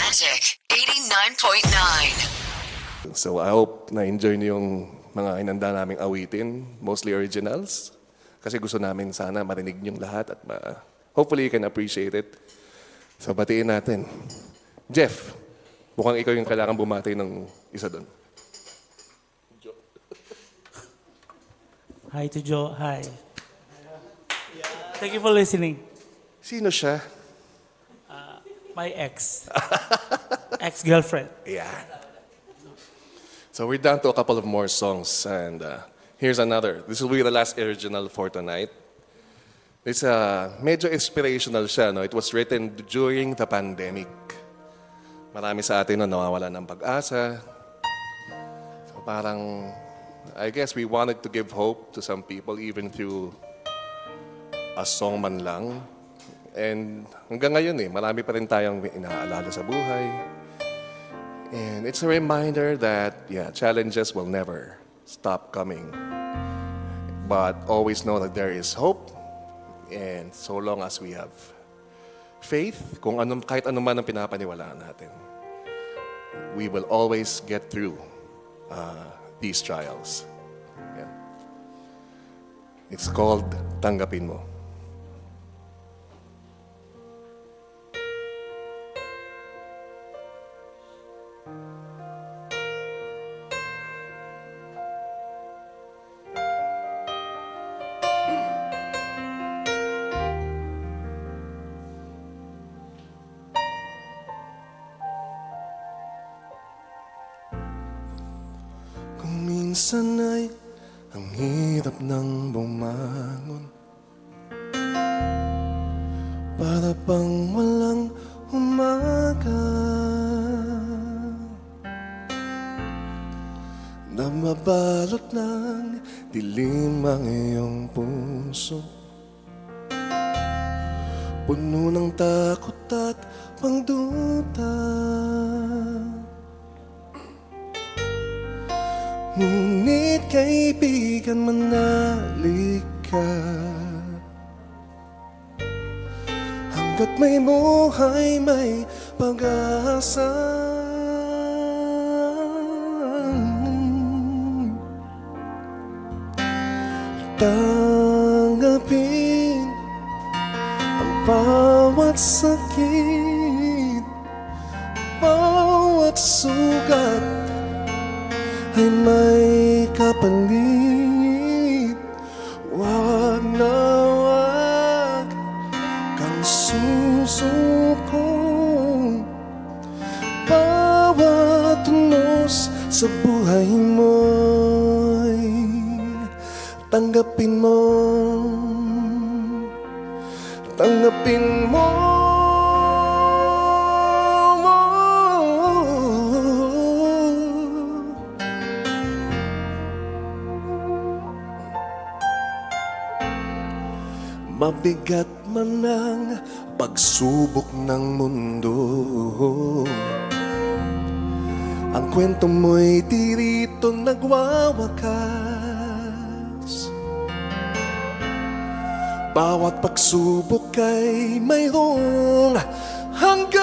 Magic 89.9. So I hope na-enjoy niyo yung mga inanda naming awitin, mostly originals. Kasi gusto namin sana marinig niyong lahat at hopefully you can appreciate it. So batiin natin. Jeff, mukhang ikaw yung kailangan bumati ng isa doon. Hi to Joe. Hi. Thank you for listening. Sino siya? My ex-girlfriend. Yeah. So we're down to a couple of more songs, and here's another. This will be the last original for tonight. It's medyo inspirational siya, no? It was written during the pandemic. Marami sa atin no, nawawala ng pag-asa. So parang, I guess we wanted to give hope to some people even through a song man lang. And hanggang ngayon marami pa rin tayong inaalala sa buhay. And it's a reminder that, challenges will never stop coming. But always know that there is hope. And so long as we have faith, kahit anong man ang pinapaniwalaan natin, we will always get through these trials. Yan. It's called Tanggapin Mo. Minsan ay ang hirap ng bumangon, para bang walang umaga, na mabalot ng dilim ang iyong puso, puno ng takot at pangduda. Ngunit kaibigan, manalik ka, hanggat may buhay, may pag-asa. Tanggapin ang bawat sakit, bawat sugat ay may kapalit. Wag na wag kang susuko, bawat tunos sa buhay mo'y tanggapin mo. Tanggapin mo. Mabigat man ang pagsubok ng mundo, ang kwento mo'y di rito nagwawakas. Bawat pagsubok ay mayroong hangganan.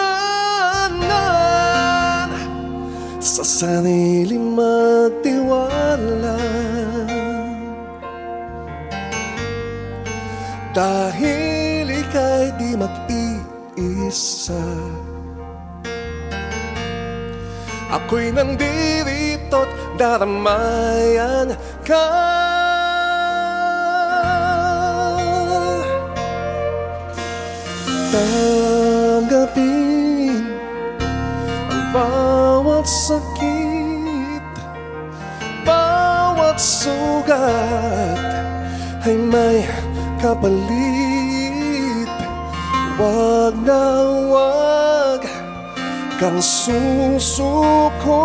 Sa sarili magtiwala, dahil ika'y di mag-iisa. Ako'y nandirito't daramayan ka. Tanggapin ang bawat sakit, bawat sugat ay may kapalit. Wag na wag kang susuko,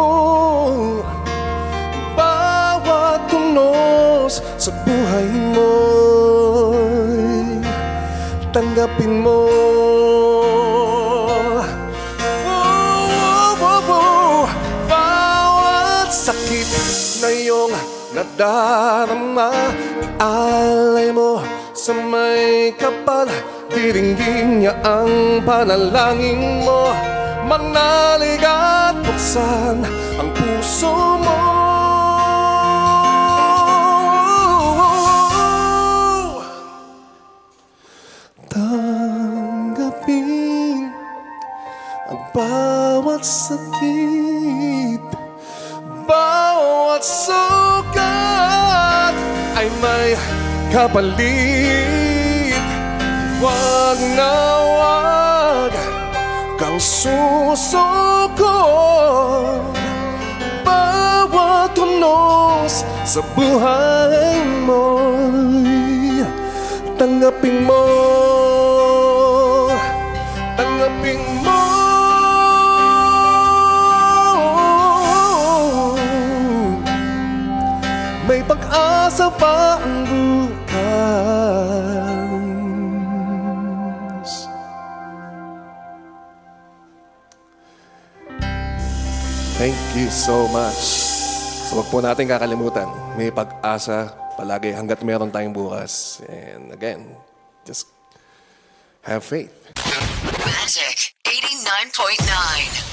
bawat tunos sa buhay mo'y tanggapin mo. Bawat sakit na iyong nadarama, alay mo sa may kapal, diringgin niya ang panalangin mo. Manalig at buksan ang puso mo. Tanggapin ang bawat sakit, bawat sugat ay may kapalit. Wag na wag kang susukot. Bawat unos sa buhay mo'y tanggapin mo. Tanggapin mo. May pag-asa pa ang bukas. Thank you so much. So wag po natin kakalimutan, may pag-asa palagi hanggat meron tayong bukas. And again, just have faith. Magic 89.9.